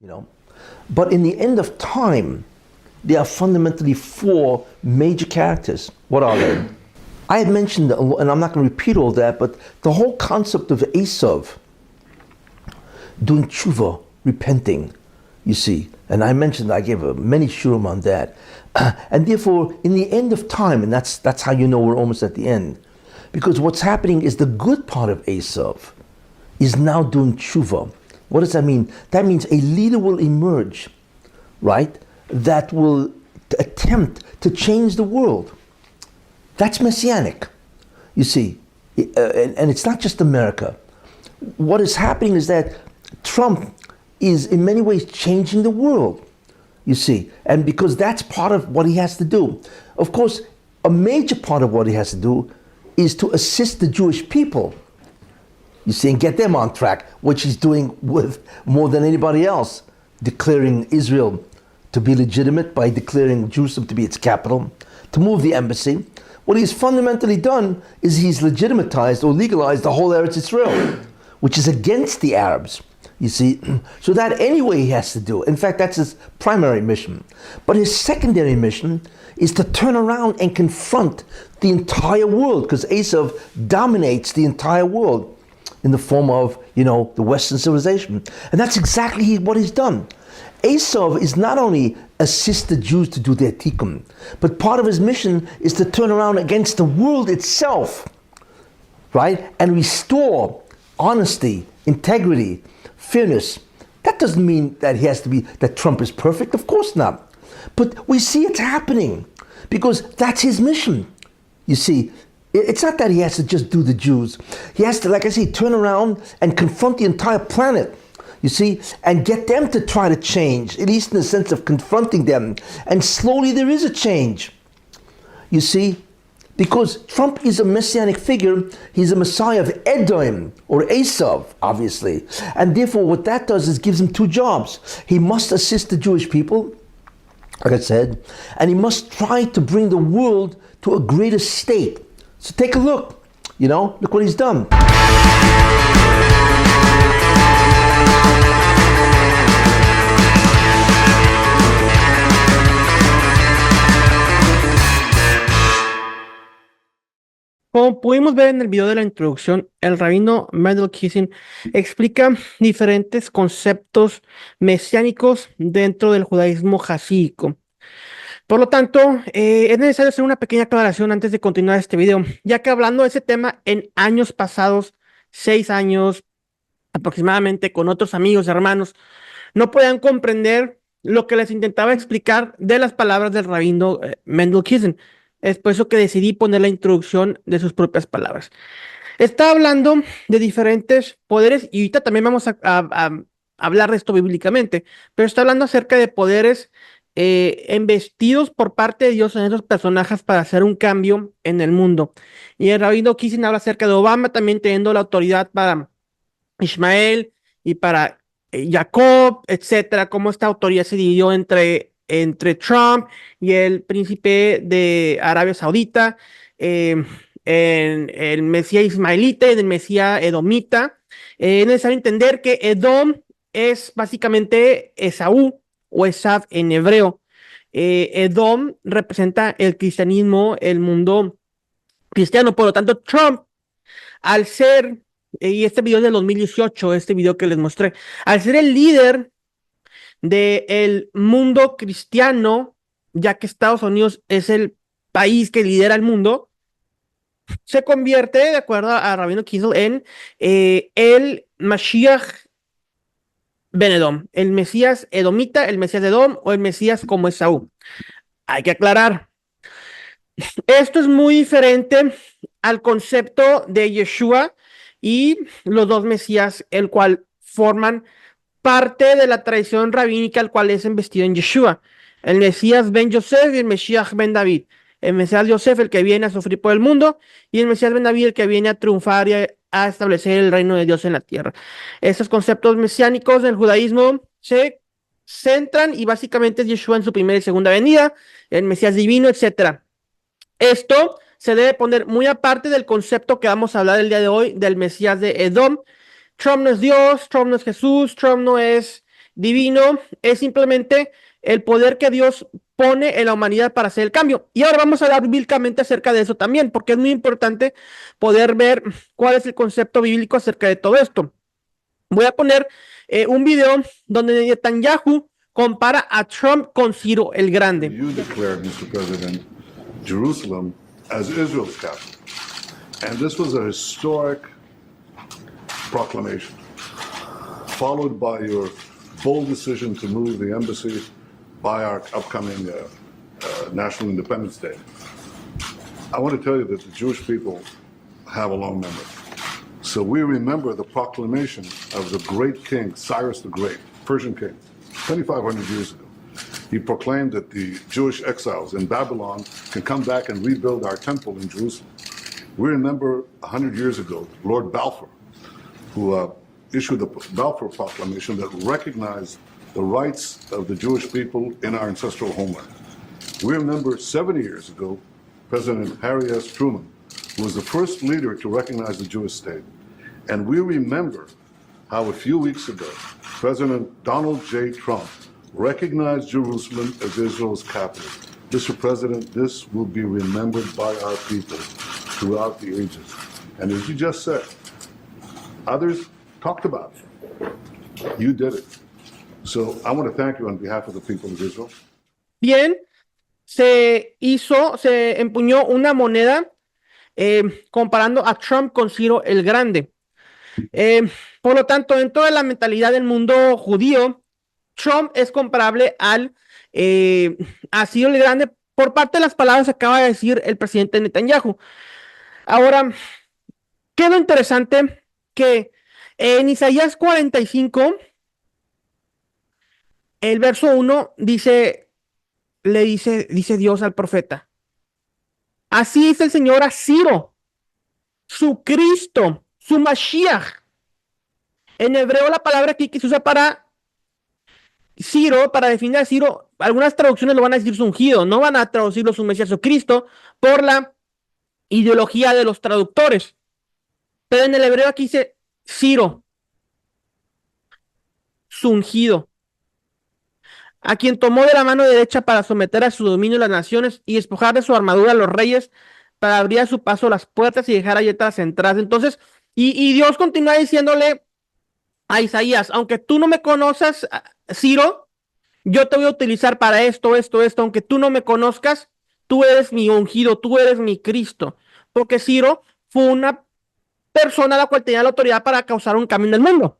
you know. But in the end of time, there are fundamentally four major characters. What are they? I had mentioned, and I'm not going to repeat all that, but the whole concept of Esav doing tshuva, repenting, you see. And I mentioned, I gave many shurim on that. And therefore, in the end of time, and that's how you know we're almost at the end, because what's happening is the good part of Esav is now doing tshuva. What does that mean? That means a leader will emerge, right, that will attempt to change the world. That's messianic, you see. And it's not just America. What is happening is that Trump is in many ways changing the world, you see. And because that's part of what he has to do. Of course, a major part of what he has to do is to assist the Jewish people, you see, and get them on track, which he's doing with more than anybody else, declaring Israel to be legitimate by declaring Jerusalem to be its capital, to move the embassy. What he's fundamentally done is he's legitimatized or legalized the whole Eretz Israel, which is against the Arabs, you see. So that anyway he has to do. In fact, that's his primary mission. But his secondary mission is to turn around and confront the entire world, because Esav dominates the entire world in the form of, you know, the Western civilization. And that's exactly what he's done. Esav is not only assist the Jews to do their tikkun, but part of his mission is to turn around against the world itself, right? And restore honesty, integrity, fairness. That doesn't mean that that Trump is perfect, of course not. But we see it's happening because that's his mission. You see, it's not that he has to just do the Jews. He has to, like I say, turn around and confront the entire planet, you see, and get them to try to change, at least in the sense of confronting them. And slowly there is a change, you see, because Trump is a messianic figure. He's a messiah of Edom, or Esav, obviously. And therefore what that does is gives him two jobs. He must assist the Jewish people, like I said, and he must try to bring the world to a greater state. So take a look, you know, look what he's done. Como pudimos ver en el video de la introducción, el rabino Mendel Kisin explica diferentes conceptos mesiánicos dentro del judaísmo jasídico. Por lo tanto, es necesario hacer una pequeña aclaración antes de continuar este video, ya que hablando de ese tema en años pasados, 6 años aproximadamente, con otros amigos, hermanos, no podían comprender lo que les intentaba explicar de las palabras del rabino Mendel Kisin. Es por eso que decidí poner la introducción de sus propias palabras. Está hablando de diferentes poderes, y ahorita también vamos a hablar de esto bíblicamente, pero está hablando acerca de poderes embestidos por parte de Dios en esos personajes para hacer un cambio en el mundo. Y el rabino Kisin habla acerca de Obama también teniendo la autoridad para Ismael y para Jacob, etcétera, cómo esta autoridad se dividió entre Trump y el príncipe de Arabia Saudita, en el Mesías ismaelita y en el Mesías edomita. Es necesario entender que Edom es básicamente Esaú o Esav en hebreo. Edom representa el cristianismo, el mundo cristiano. Por lo tanto, Trump, al ser, y este video es del 2018, este video que les mostré, al ser el líder del mundo cristiano, ya que Estados Unidos es el país que lidera el mundo, se convierte, de acuerdo a Rabino Kisil, en el Mashiach Ben Edom, el Mesías edomita, el Mesías de Edom o el Mesías como Esaú. Hay que aclarar, esto es muy diferente al concepto de Yeshua y los dos Mesías, el cual forman parte de la tradición rabínica, al cual es embestido en Yeshua. El Mesías Ben Yosef y el Mesías Ben David. El Mesías Yosef, el que viene a sufrir por el mundo, y el Mesías Ben David, el que viene a triunfar y a establecer el reino de Dios en la tierra. Estos conceptos mesiánicos del judaísmo se centran y básicamente es Yeshua en su primera y segunda venida, el Mesías divino, etc. Esto se debe poner muy aparte del concepto que vamos a hablar el día de hoy del Mesías de Edom. Trump no es Dios, Trump no es Jesús, Trump no es divino es simplemente el poder que Dios pone en la humanidad para hacer el cambio. Y ahora vamos a hablar bíblicamente acerca de eso también, porque es muy importante poder ver cuál es el concepto bíblico acerca de todo esto. Voy a poner un video donde Netanyahu compara a Trump con Ciro el Grande. You declared, Mr. President, Jerusalem as Israel's capital. And this was a historic proclamation, followed by your bold decision to move the embassy by our upcoming National Independence Day. I want to tell you that the Jewish people have a long memory. So we remember the proclamation of the great king, Cyrus the Great, Persian king, 2,500 years ago. He proclaimed that the Jewish exiles in Babylon can come back and rebuild our temple in Jerusalem. We remember 100 years ago, Lord Balfour, who issued the Balfour Proclamation that recognized the rights of the Jewish people in our ancestral homeland. We remember 70 years ago, President Harry S. Truman, who was the first leader to recognize the Jewish state. And we remember how a few weeks ago, President Donald J. Trump recognized Jerusalem as Israel's capital. Mr. President, this will be remembered by our people throughout the ages. And as you just said, others talked about it. You did it. So I want to thank you on behalf of the people of Israel. Bien, se empuñó una moneda comparando a Trump con Ciro el Grande. Por lo tanto, dentro de la mentalidad del mundo judío, Trump es comparable a Ciro el Grande por parte de las palabras que acaba de decir el presidente Netanyahu. Ahora, ¿qué es lo interesante? Que en Isaías 45, el verso 1 dice Dios al profeta: así dice el Señor a Ciro, su Cristo, su Mashiach. En hebreo la palabra aquí que se usa para Ciro, para definir a Ciro, algunas traducciones lo van a decir su ungido, no van a traducirlo su Mesías o Cristo por la ideología de los traductores. Pero en el hebreo aquí dice Ciro, su ungido, a quien tomó de la mano derecha para someter a su dominio las naciones y despojar de su armadura a los reyes, para abrir a su paso las puertas y dejar abiertas las entradas. Entonces, y Dios continúa diciéndole a Isaías: aunque tú no me conozcas, Ciro, yo te voy a utilizar para esto, aunque tú no me conozcas, tú eres mi ungido, tú eres mi Cristo, porque Ciro fue una persona a la cual tenía la autoridad para causar un cambio en el mundo.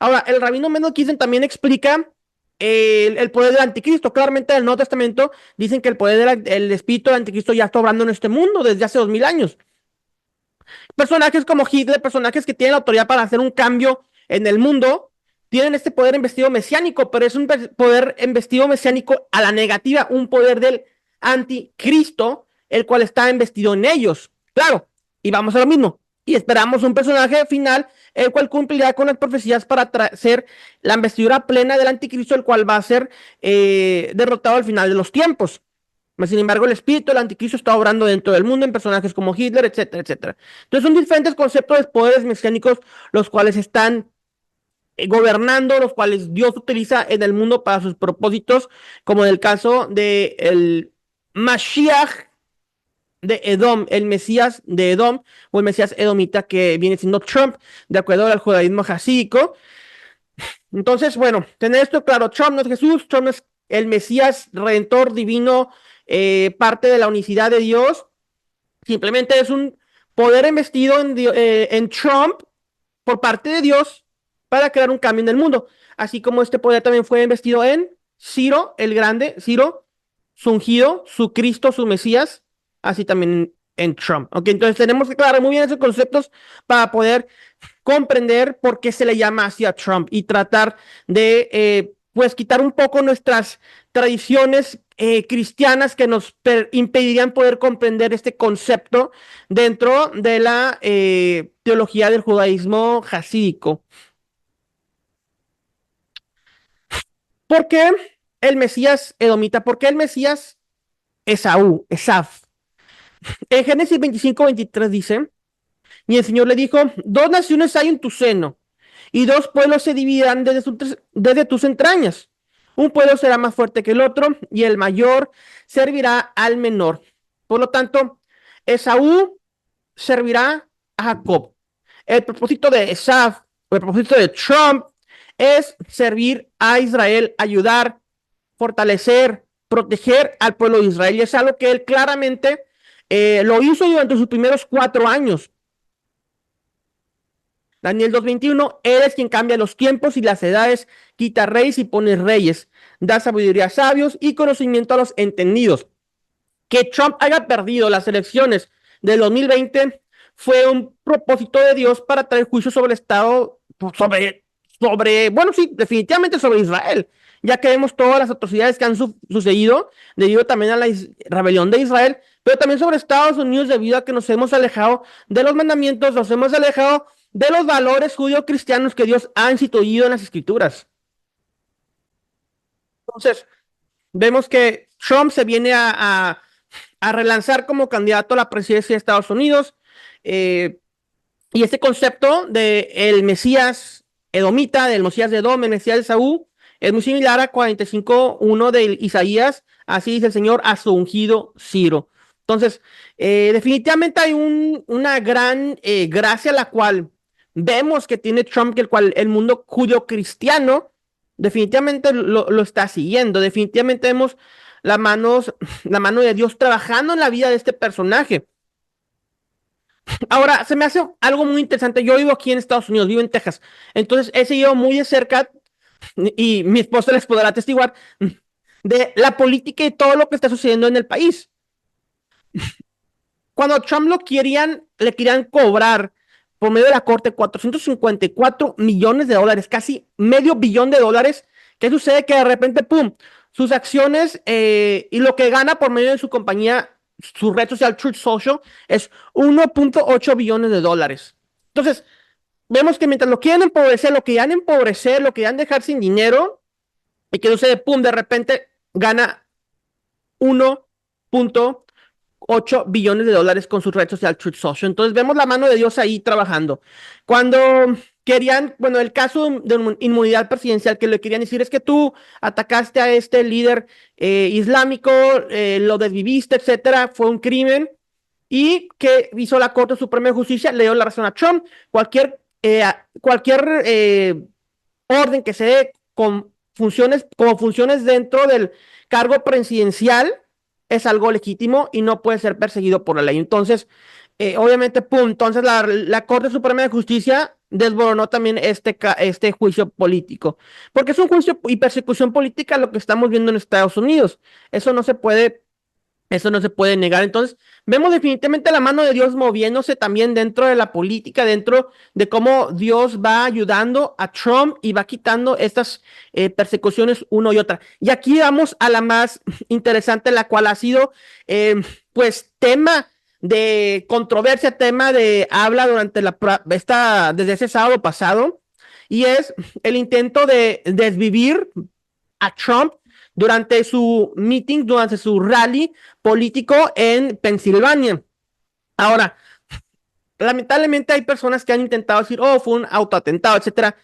Ahora, el rabino Mendel Kissen también explica el poder del anticristo. Claramente en el Nuevo Testamento dicen que el poder del espíritu del anticristo ya está obrando en este mundo desde hace 2000 años. Personajes como Hitler, personajes que tienen la autoridad para hacer un cambio en el mundo, tienen este poder investido mesiánico, pero es un poder investido mesiánico a la negativa, un poder del anticristo, el cual está investido en ellos. Claro, y vamos a lo mismo. Y esperamos un personaje final, el cual cumplirá con las profecías para ser la investidura plena del anticristo, el cual va a ser derrotado al final de los tiempos. Sin embargo, el espíritu del anticristo está obrando dentro del mundo en personajes como Hitler, etcétera, etcétera. Entonces son diferentes conceptos de poderes mesiánicos los cuales están gobernando, los cuales Dios utiliza en el mundo para sus propósitos, como en el caso de el Mashiach de Edom, el Mesías de Edom, o el Mesías edomita, que viene siendo Trump, de acuerdo al judaísmo jasídico. Entonces, bueno, tener esto claro: Trump no es Jesús, Trump no es el Mesías redentor divino, parte de la unicidad de Dios. Simplemente es un poder investido en Trump por parte de Dios para crear un cambio en el mundo, así como este poder también fue investido en Ciro el Grande, Ciro, su ungido, su Cristo, su Mesías, así también en Trump. Ok, entonces tenemos que aclarar muy bien esos conceptos para poder comprender por qué se le llama así a Trump y tratar de pues quitar un poco nuestras tradiciones cristianas que nos impedirían poder comprender este concepto dentro de la teología del judaísmo jasídico. ¿Por qué el Mesías edomita? ¿Por qué el Mesías Esaú, Esaf? En Génesis 25:23 dice: y el Señor le dijo: dos naciones hay en tu seno, y dos pueblos se dividirán desde tus entrañas. Un pueblo será más fuerte que el otro, y el mayor servirá al menor. Por lo tanto, Esaú servirá a Jacob. El propósito de Esaú, el propósito de Trump, es servir a Israel, ayudar, fortalecer, proteger al pueblo de Israel. Y es algo que él claramente lo hizo durante sus primeros 4 años. Daniel 2:21, él es quien cambia los tiempos y las edades, quita reyes y pone reyes, da sabiduría a sabios y conocimiento a los entendidos. Que Trump haya perdido las elecciones del 2020 fue un propósito de Dios para traer juicio sobre el Estado, bueno, sí, definitivamente sobre Israel, ya que vemos todas las atrocidades que han sucedido debido también a la rebelión de Israel, pero también sobre Estados Unidos debido a que nos hemos alejado de los mandamientos, nos hemos alejado de los valores judío-cristianos que Dios ha instituido en las Escrituras. Entonces, vemos que Trump se viene a relanzar como candidato a la presidencia de Estados Unidos, y este concepto de el Mesías edomita, del Mesías de Edom, el Mesías de Saúl, es muy similar a 45:1 de Isaías, así dice el Señor a su ungido Ciro. Entonces, definitivamente hay una gran gracia la cual vemos que tiene Trump, que el mundo judío-cristiano definitivamente lo está siguiendo. Definitivamente vemos la mano de Dios trabajando en la vida de este personaje. Ahora, se me hace algo muy interesante. Yo vivo aquí en Estados Unidos, vivo en Texas. Entonces, he seguido muy de cerca, y mi esposa les podrá atestiguar, de la política y todo lo que está sucediendo en el país. Cuando Trump le querían cobrar por medio de la corte $454 millones, casi $500 millones. ¿Qué sucede? Que de repente, ¡pum!, sus acciones y lo que gana por medio de su compañía, su red social Truth Social, es $1.8 billones. Entonces, vemos que mientras lo quieren empobrecer, lo querían dejar sin dinero, y que sucede, ¡pum!, de repente gana $1.8 billones con su red social Truth Social. Entonces vemos la mano de Dios ahí trabajando. Cuando querían, bueno, el caso de inmunidad presidencial, que le querían decir es que tú atacaste a este líder islámico, lo desviviste, etcétera, fue un crimen, y que hizo la Corte Suprema de Justicia, le dio la razón a Trump. Cualquier orden que se dé como funciones dentro del cargo presidencial es algo legítimo y no puede ser perseguido por la ley. Entonces, obviamente, entonces la Corte Suprema de Justicia desboronó también este juicio político, porque es un juicio y persecución política lo que estamos viendo en Estados Unidos. Eso no se puede negar. Entonces, vemos definitivamente la mano de Dios moviéndose también dentro de la política, dentro de cómo Dios va ayudando a Trump y va quitando estas persecuciones uno y otra. Y aquí vamos a la más interesante, la cual ha sido, pues, tema de controversia, tema de habla desde ese sábado pasado, y es el intento de desvivir a Trump durante su meeting, durante su rally político en Pensilvania. Ahora, lamentablemente hay personas que han intentado decir, fue un autoatentado, etcétera.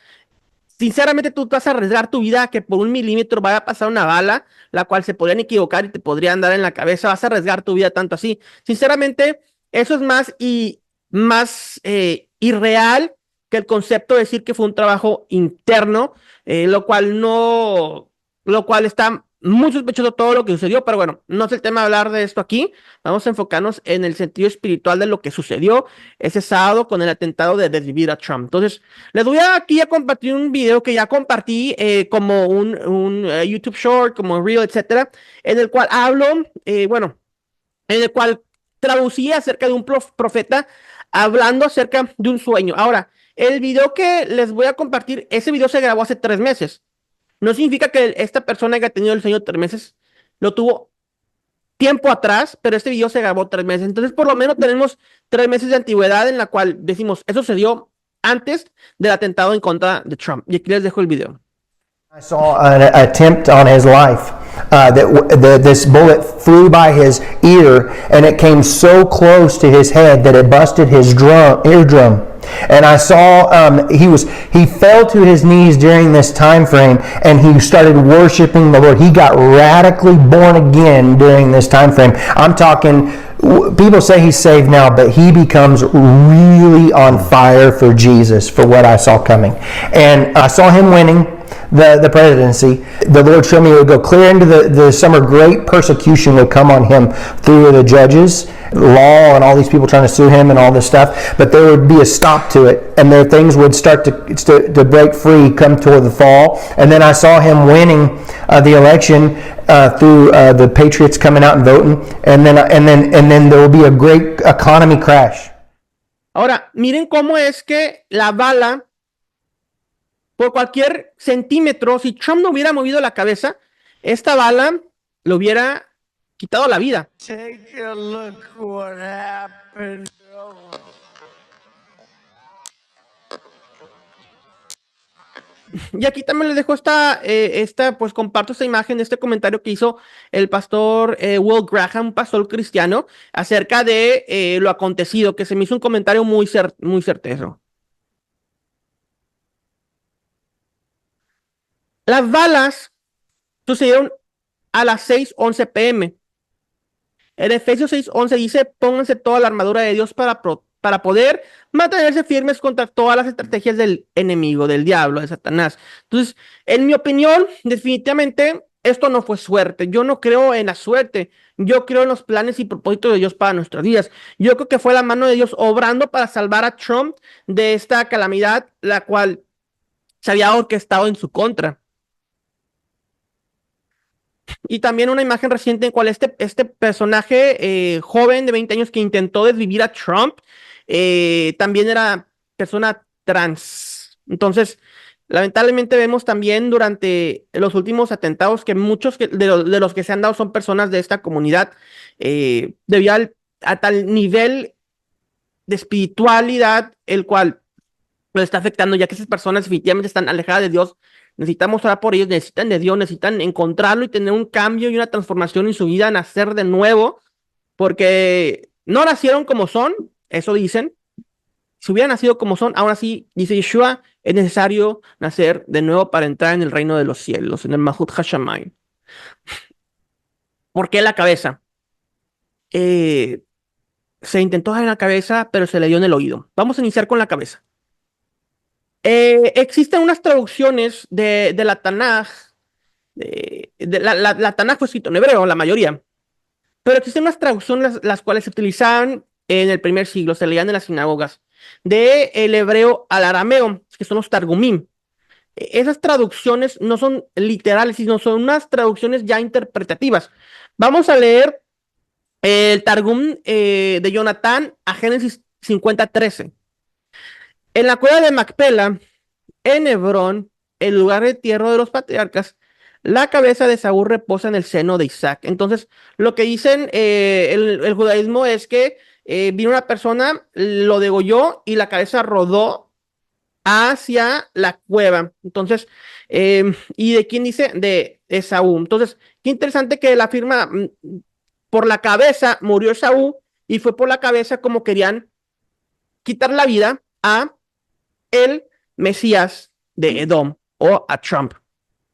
Sinceramente, tú vas a arriesgar tu vida a que por 1 milímetro vaya a pasar una bala, la cual se podrían equivocar y te podrían dar en la cabeza. Vas a arriesgar tu vida tanto así. Sinceramente, eso es más irreal que el concepto de decir que fue un trabajo interno, lo cual está muy sospechoso todo lo que sucedió, pero bueno, no es el tema de hablar de esto aquí. Vamos a enfocarnos en el sentido espiritual de lo que sucedió ese sábado con el atentado de desvivir a Trump. Entonces, les voy aquí a compartir un video que ya compartí como un YouTube Short, como un Reel, etcétera, en el cual hablo, en el cual traducí acerca de un profeta hablando acerca de un sueño. Ahora, el video que les voy a compartir, ese video se grabó hace 3 meses. No significa que esta persona haya tenido el sueño 3 meses, lo tuvo tiempo atrás, pero este video se grabó 3 meses. Entonces, por lo menos tenemos 3 meses de antigüedad en la cual decimos, eso se dio antes del atentado en contra de Trump. Y aquí les dejo el video. I saw an attempt on his life. This bullet flew by his ear, and it came so close to his head that it busted his eardrum. And I saw he fell to his knees during this time frame, and he started worshiping the Lord. He got radically born again during this time frame. I'm talking, people say he's saved now, but he becomes really on fire for Jesus, for what I saw coming. And I saw him winning the presidency. The Lord showed me it would go clear into the summer. Great persecution would come on him through the judges, law, and all these people trying to sue him and all this stuff. But there would be a stop to it, and there things would start to break free come toward the fall. And then I saw him winning the election through the Patriots coming out and voting, and then there will be a great economy crash. Ahora, miren cómo es que la bala, por cualquier centímetro, si Trump no hubiera movido la cabeza, esta bala le hubiera quitado la vida. Take a look what happened. Y aquí también les dejo pues comparto esta imagen, este comentario que hizo el pastor Will Graham, un pastor cristiano, acerca de lo acontecido, que se me hizo un comentario muy certero. Las balas sucedieron a las 6:11 p.m. En Efesios 6:11 dice, pónganse toda la armadura de Dios para poder mantenerse firmes contra todas las estrategias del enemigo, del diablo, de Satanás. Entonces, en mi opinión, definitivamente, esto no fue suerte. Yo no creo en la suerte. Yo creo en los planes y propósitos de Dios para nuestros días. Yo creo que fue la mano de Dios obrando para salvar a Trump de esta calamidad, la cual se había orquestado en su contra. Y también una imagen reciente en cual este personaje joven de 20 años que intentó desvivir a Trump, también era persona trans. Entonces, lamentablemente vemos también durante los últimos atentados que muchos de los que se han dado son personas de esta comunidad, debido a tal nivel de espiritualidad, el cual lo está afectando, ya que esas personas definitivamente están alejadas de Dios. Necesitamos orar por ellos, necesitan de Dios, necesitan encontrarlo y tener un cambio y una transformación en su vida, nacer de nuevo, porque no nacieron como son, eso dicen. Si hubieran nacido como son, aún así, dice Yeshua, es necesario nacer de nuevo para entrar en el reino de los cielos, en el Mahut Hashamayim. ¿Por qué la cabeza? Se intentó dar en la cabeza, pero se le dio en el oído. Vamos a iniciar con la cabeza. Existen unas traducciones de la Tanaj. La Tanaj fue escrito en hebreo, la mayoría. Pero existen unas traducciones las cuales se utilizaban en el primer siglo, se leían en las sinagogas, del hebreo al arameo, que son los Targumim. Esas traducciones no son literales, sino son unas traducciones ya interpretativas. Vamos a leer el Targum de Jonatán a Génesis 50:13. En la cueva de Macpela, en Hebrón, el lugar de entierro de los patriarcas, la cabeza de Saúl reposa en el seno de Isaac. Entonces, lo que dicen el judaísmo es que vino una persona, lo degolló y la cabeza rodó hacia la cueva. Entonces, ¿y de quién dice? De Esaú. Entonces, qué interesante que la afirma, por la cabeza murió Esaú y fue por la cabeza como querían quitar la vida a el Mesías de Edom o a Trump.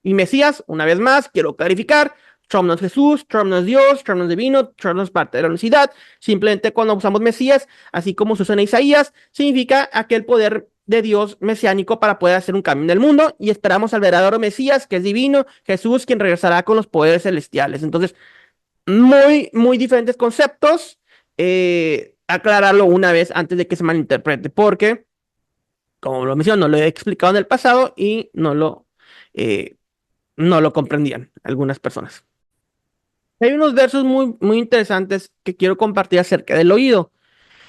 Y Mesías, una vez más, quiero clarificar, Trump no es Jesús, Trump no es Dios, Trump no es divino, Trump no es parte de la unicidad. Simplemente cuando usamos Mesías, así como se usa en Isaías, significa aquel poder de Dios mesiánico para poder hacer un cambio en el mundo, y esperamos al verdadero Mesías, que es divino, Jesús, quien regresará con los poderes celestiales. Entonces, muy diferentes conceptos. Aclararlo una vez antes de que se malinterprete, porque como lo menciono, no lo he explicado en el pasado y no lo comprendían algunas personas. Hay unos versos muy interesantes que quiero compartir acerca del oído.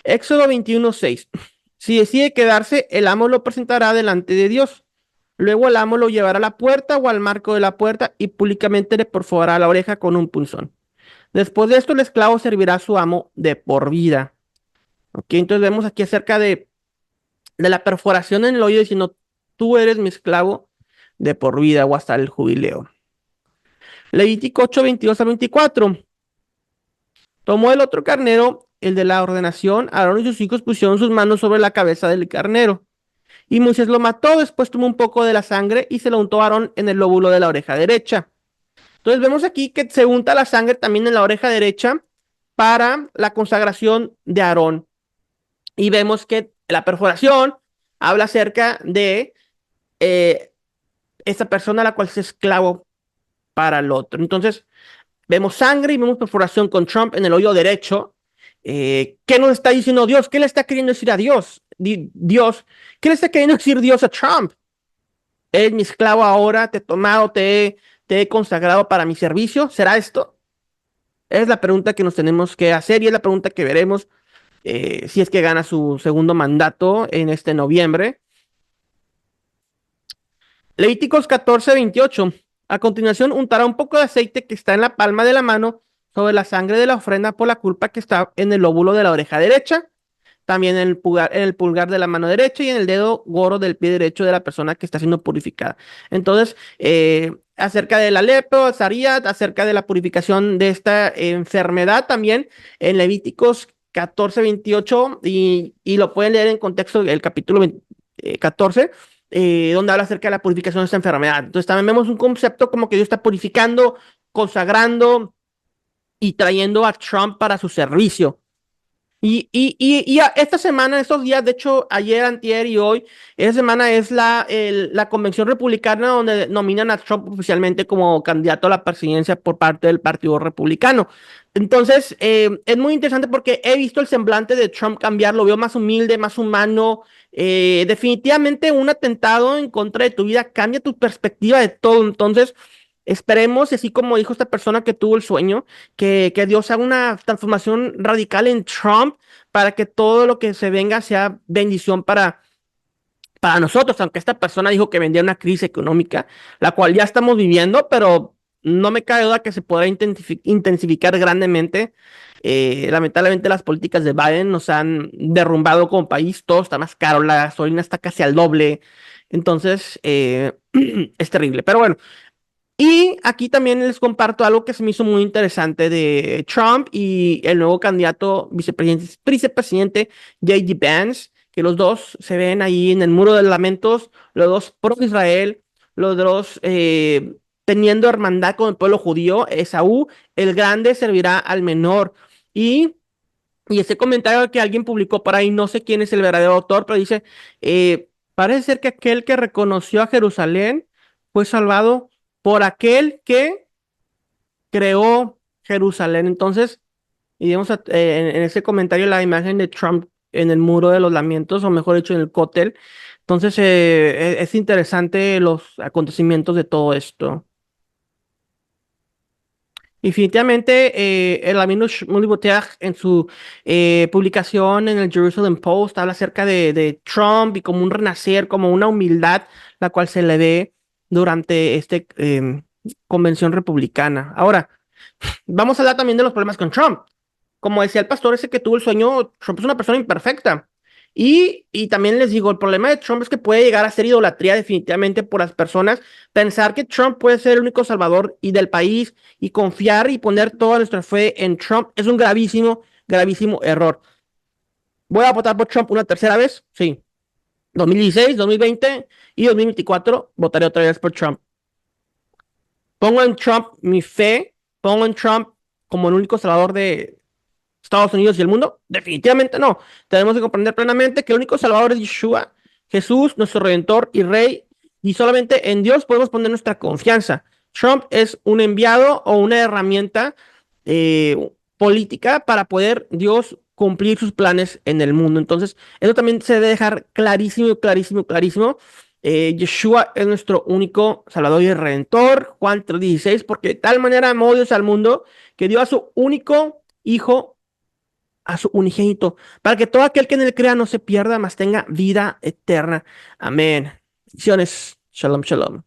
Éxodo 21:6. Si decide quedarse, el amo lo presentará delante de Dios. Luego el amo lo llevará a la puerta o al marco de la puerta y públicamente le perforará la oreja con un punzón. Después de esto, el esclavo servirá a su amo de por vida. Ok, entonces vemos aquí acerca de la perforación en el oído, diciendo, tú eres mi esclavo de por vida o hasta el jubileo. Levítico 8:22-24. Tomó el otro carnero, el de la ordenación, Aarón y sus hijos pusieron sus manos sobre la cabeza del carnero. Y Moisés lo mató, después tomó un poco de la sangre y se lo untó a Aarón en el lóbulo de la oreja derecha. Entonces vemos aquí que se unta la sangre también en la oreja derecha para la consagración de Aarón. Y vemos que la perforación habla acerca de esa persona a la cual es esclavo para el otro. Entonces, vemos sangre y vemos perforación con Trump en el oído derecho. ¿Qué nos está diciendo Dios? ¿Qué le está queriendo decir a Dios? Dios, ¿qué le está queriendo decir Dios a Trump? Eres mi esclavo ahora, te he tomado, te he consagrado para mi servicio. ¿Será esto? Es la pregunta que nos tenemos que hacer y es la pregunta que veremos si es que gana su segundo mandato en este noviembre. Levíticos 14:28. A continuación, untará un poco de aceite que está en la palma de la mano sobre la sangre de la ofrenda por la culpa que está en el lóbulo de la oreja derecha, también en el pulgar de la mano derecha y en el dedo gordo del pie derecho de la persona que está siendo purificada. Entonces, acerca de la lepra, Zarías, acerca de la purificación de esta enfermedad también en Levíticos 14:28 y lo pueden leer en contexto el capítulo 14 donde habla acerca de la purificación de esta enfermedad. Entonces también vemos un concepto como que Dios está purificando, consagrando y trayendo a Trump para su servicio. Y esta semana, estos días, de hecho, ayer, antier y hoy, esta semana es la convención republicana donde nominan a Trump oficialmente como candidato a la presidencia por parte del Partido Republicano. Entonces, es muy interesante porque he visto el semblante de Trump cambiar, lo veo más humilde, más humano. Definitivamente un atentado en contra de tu vida cambia tu perspectiva de todo. Entonces, esperemos, así como dijo esta persona que tuvo el sueño, que Dios haga una transformación radical en Trump para que todo lo que se venga sea bendición para nosotros, aunque esta persona dijo que vendría una crisis económica, la cual ya estamos viviendo, pero no me cabe duda que se podrá intensificar grandemente. Lamentablemente las políticas de Biden nos han derrumbado como país, todo está más caro, la gasolina está casi al doble, entonces es terrible, pero bueno. Y aquí también les comparto algo que se me hizo muy interesante de Trump y el nuevo candidato vicepresidente J.D. Vance, que los dos se ven ahí en el muro de lamentos, los dos pro Israel, los dos teniendo hermandad con el pueblo judío. Esaú, el grande, servirá al menor. Y ese comentario que alguien publicó por ahí, no sé quién es el verdadero autor, pero dice, parece ser que aquel que reconoció a Jerusalén fue salvado por aquel que creó Jerusalén. Entonces, y vemos en ese comentario la imagen de Trump en el muro de los lamentos, o mejor dicho, en el cótel. Entonces, es interesante los acontecimientos de todo esto. Definitivamente, el Rabino Shmuley Boteach en su publicación en el Jerusalem Post habla acerca de Trump y como un renacer, como una humildad, la cual se le ve durante esta convención republicana. Ahora, vamos a hablar también de los problemas con Trump. Como decía el pastor ese que tuvo el sueño, Trump es una persona imperfecta. Y también les digo, el problema de Trump es que puede llegar a ser idolatría definitivamente por las personas. Pensar que Trump puede ser el único salvador y del país y confiar y poner toda nuestra fe en Trump es un gravísimo, gravísimo error. ¿Voy a votar por Trump una tercera vez? Sí. 2016, 2020 y 2024 votaré otra vez por Trump. Pongo en Trump mi fe, pongo en Trump como el único salvador de Estados Unidos y el mundo. Definitivamente no. Tenemos que comprender plenamente que el único salvador es Yeshua, Jesús, nuestro Redentor y Rey, y solamente en Dios podemos poner nuestra confianza. Trump es un enviado o una herramienta política para poder Dios cumplir sus planes en el mundo. Entonces, eso también se debe dejar clarísimo, clarísimo, clarísimo. Yeshua es nuestro único Salvador y Redentor, Juan 3:16, porque de tal manera amó Dios al mundo que dio a su único Hijo, a su unigénito, para que todo aquel que en él crea no se pierda, mas tenga vida eterna. Amén. Bendiciones. Shalom, shalom.